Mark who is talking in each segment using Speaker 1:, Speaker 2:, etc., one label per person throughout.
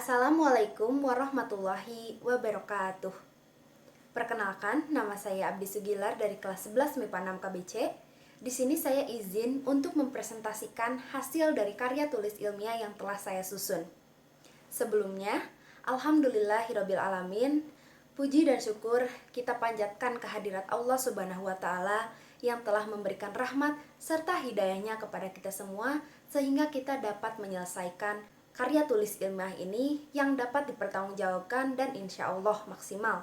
Speaker 1: Assalamualaikum warahmatullahi wabarakatuh. Perkenalkan, nama saya Abdi Sugilar dari kelas 11 MIPA 6 KBC. Di sini saya izin untuk mempresentasikan hasil dari karya tulis ilmiah yang telah saya susun. Sebelumnya, alhamdulillahirabbil alamin, puji dan syukur kita panjatkan kehadirat Allah Subhanahu wa taala yang telah memberikan rahmat serta hidayahnya kepada kita semua sehingga kita dapat menyelesaikan karya tulis ilmiah ini yang dapat dipertanggungjawabkan dan insya Allah maksimal.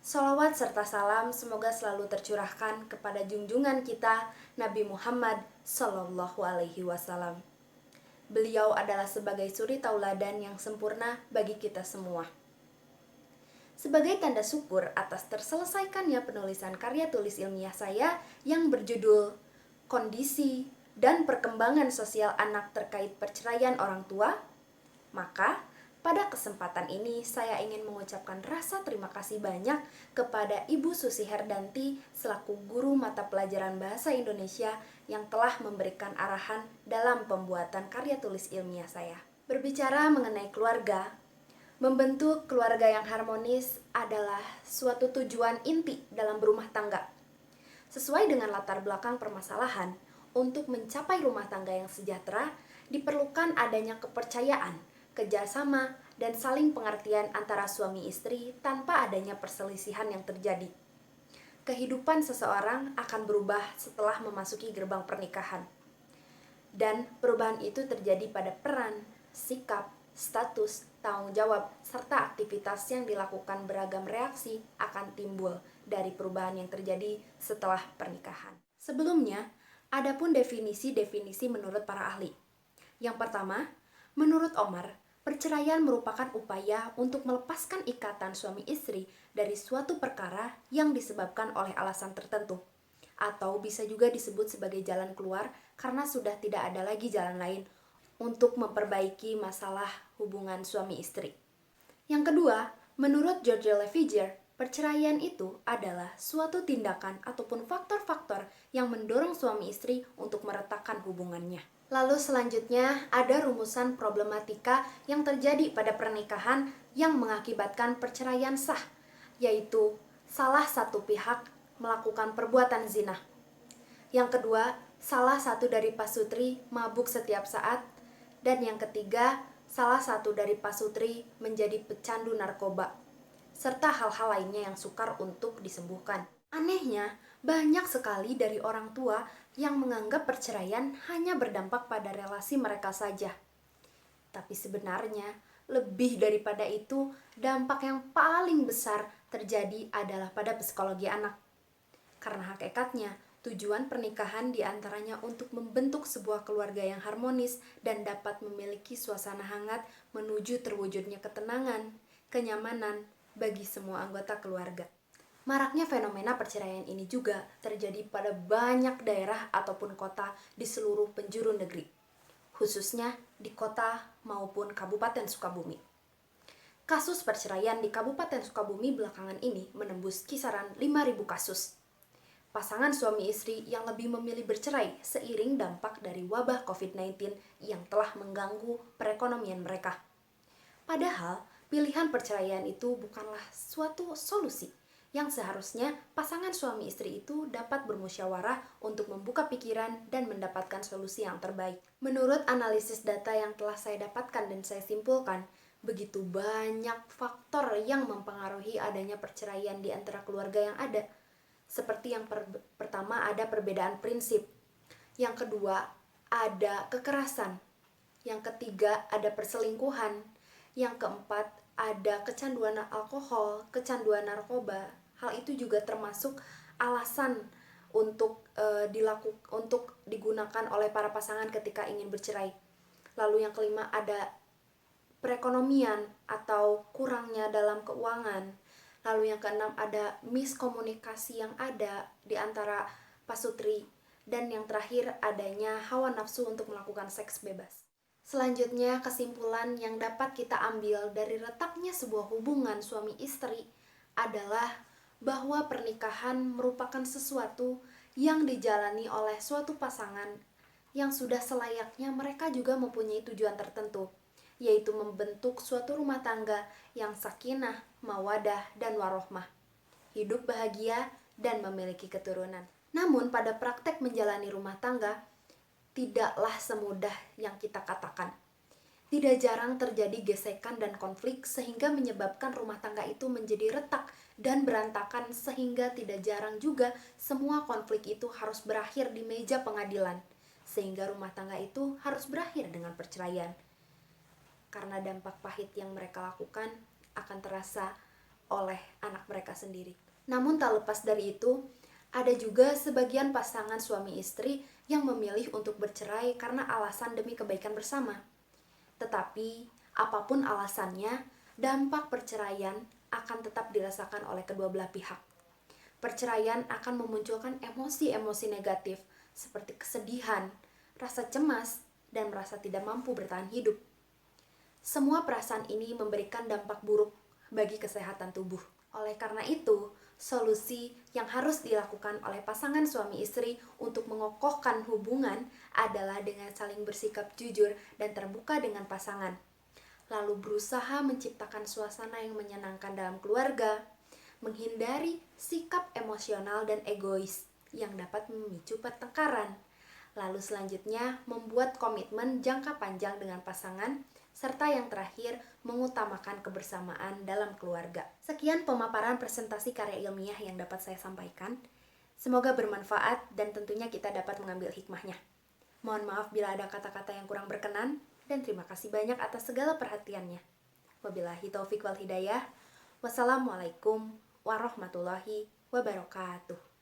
Speaker 1: Sholawat serta salam semoga selalu tercurahkan kepada junjungan kita Nabi Muhammad Sallallahu Alaihi Wasallam. Beliau adalah sebagai suri tauladan yang sempurna bagi kita semua. Sebagai tanda syukur atas terselesaikannya penulisan karya tulis ilmiah saya yang berjudul Kondisi dan Perkembangan Sosial Anak Terkait Perceraian Orang Tua, maka pada kesempatan ini saya ingin mengucapkan rasa terima kasih banyak kepada Ibu Susi Herdanti selaku guru mata pelajaran Bahasa Indonesia yang telah memberikan arahan dalam pembuatan karya tulis ilmiah saya. Berbicara mengenai keluarga, membentuk keluarga yang harmonis adalah suatu tujuan inti dalam berumah tangga. Sesuai dengan latar belakang permasalahan, untuk mencapai rumah tangga yang sejahtera, diperlukan adanya kepercayaan, kerjasama, dan saling pengertian antara suami istri tanpa adanya perselisihan yang terjadi. Kehidupan seseorang akan berubah setelah memasuki gerbang pernikahan. Dan perubahan itu terjadi pada peran, sikap, status, tanggung jawab, serta aktivitas yang dilakukan beragam reaksi akan timbul dari perubahan yang terjadi setelah pernikahan. Sebelumnya, adapun definisi-definisi menurut para ahli. Yang pertama, menurut Omar, perceraian merupakan upaya untuk melepaskan ikatan suami istri dari suatu perkara yang disebabkan oleh alasan tertentu, atau bisa juga disebut sebagai jalan keluar karena sudah tidak ada lagi jalan lain untuk memperbaiki masalah hubungan suami istri. Yang kedua, menurut George Leviger, perceraian itu adalah suatu tindakan ataupun faktor-faktor yang mendorong suami istri untuk meretakkan hubungannya. Lalu selanjutnya ada rumusan problematika yang terjadi pada pernikahan yang mengakibatkan perceraian sah, yaitu salah satu pihak melakukan perbuatan zina. Yang kedua, salah satu dari pasutri mabuk setiap saat. Dan yang ketiga, salah satu dari pasutri menjadi pecandu narkoba, serta hal-hal lainnya yang sukar untuk disembuhkan. Anehnya, banyak sekali dari orang tua yang menganggap perceraian hanya berdampak pada relasi mereka saja. Tapi sebenarnya, lebih daripada itu, dampak yang paling besar terjadi adalah pada psikologi anak. Karena hakikatnya, tujuan pernikahan diantaranya untuk membentuk sebuah keluarga yang harmonis dan dapat memiliki suasana hangat menuju terwujudnya ketenangan, kenyamanan bagi semua anggota keluarga. Maraknya fenomena perceraian ini juga terjadi pada banyak daerah ataupun kota di seluruh penjuru negeri, khususnya di kota maupun Kabupaten Sukabumi. Kasus perceraian di Kabupaten Sukabumi belakangan ini menembus kisaran 5.000 kasus. Pasangan suami istri yang lebih memilih bercerai seiring dampak dari wabah COVID-19 yang telah mengganggu perekonomian mereka. Padahal, pilihan perceraian itu bukanlah suatu solusi yang seharusnya pasangan suami istri itu dapat bermusyawarah untuk membuka pikiran dan mendapatkan solusi yang terbaik. Menurut analisis data yang telah saya dapatkan dan saya simpulkan, begitu banyak faktor yang mempengaruhi adanya perceraian di antara keluarga yang ada. Seperti yang pertama ada perbedaan prinsip, yang kedua ada kekerasan, yang ketiga ada perselingkuhan, yang keempat ada kecanduan alkohol, kecanduan narkoba. Hal itu juga termasuk alasan untuk digunakan oleh para pasangan ketika ingin bercerai. Lalu yang kelima ada perekonomian atau kurangnya dalam keuangan. Lalu yang keenam ada miskomunikasi yang ada di antara pasutri. Dan yang terakhir adanya hawa nafsu untuk melakukan seks bebas. Selanjutnya, kesimpulan yang dapat kita ambil dari retaknya sebuah hubungan suami istri adalah bahwa pernikahan merupakan sesuatu yang dijalani oleh suatu pasangan yang sudah selayaknya mereka juga mempunyai tujuan tertentu, yaitu membentuk suatu rumah tangga yang sakinah, mawadah, dan warohmah, hidup bahagia, dan memiliki keturunan. Namun pada praktek menjalani rumah tangga, tidaklah semudah yang kita katakan. Tidak jarang terjadi gesekan dan konflik sehingga menyebabkan rumah tangga itu menjadi retak dan berantakan, sehingga tidak jarang juga semua konflik itu harus berakhir di meja pengadilan, sehingga rumah tangga itu harus berakhir dengan perceraian. Karena dampak pahit yang mereka lakukan akan terasa oleh anak mereka sendiri. Namun tak lepas dari itu, ada juga sebagian pasangan suami istri yang memilih untuk bercerai karena alasan demi kebaikan bersama. Tetapi, apapun alasannya, dampak perceraian akan tetap dirasakan oleh kedua belah pihak. Perceraian akan memunculkan emosi-emosi negatif seperti kesedihan, rasa cemas, dan merasa tidak mampu bertahan hidup. Semua perasaan ini memberikan dampak buruk bagi kesehatan tubuh. Oleh karena itu, solusi yang harus dilakukan oleh pasangan suami istri untuk mengokohkan hubungan adalah dengan saling bersikap jujur dan terbuka dengan pasangan. Lalu berusaha menciptakan suasana yang menyenangkan dalam keluarga, menghindari sikap emosional dan egois yang dapat memicu pertengkaran. Lalu selanjutnya, membuat komitmen jangka panjang dengan pasangan, serta yang terakhir, mengutamakan kebersamaan dalam keluarga. Sekian pemaparan presentasi karya ilmiah yang dapat saya sampaikan. Semoga bermanfaat dan tentunya kita dapat mengambil hikmahnya. Mohon maaf bila ada kata-kata yang kurang berkenan, dan terima kasih banyak atas segala perhatiannya. Wabillahi taufik wal hidayah. Wassalamualaikum warahmatullahi wabarakatuh.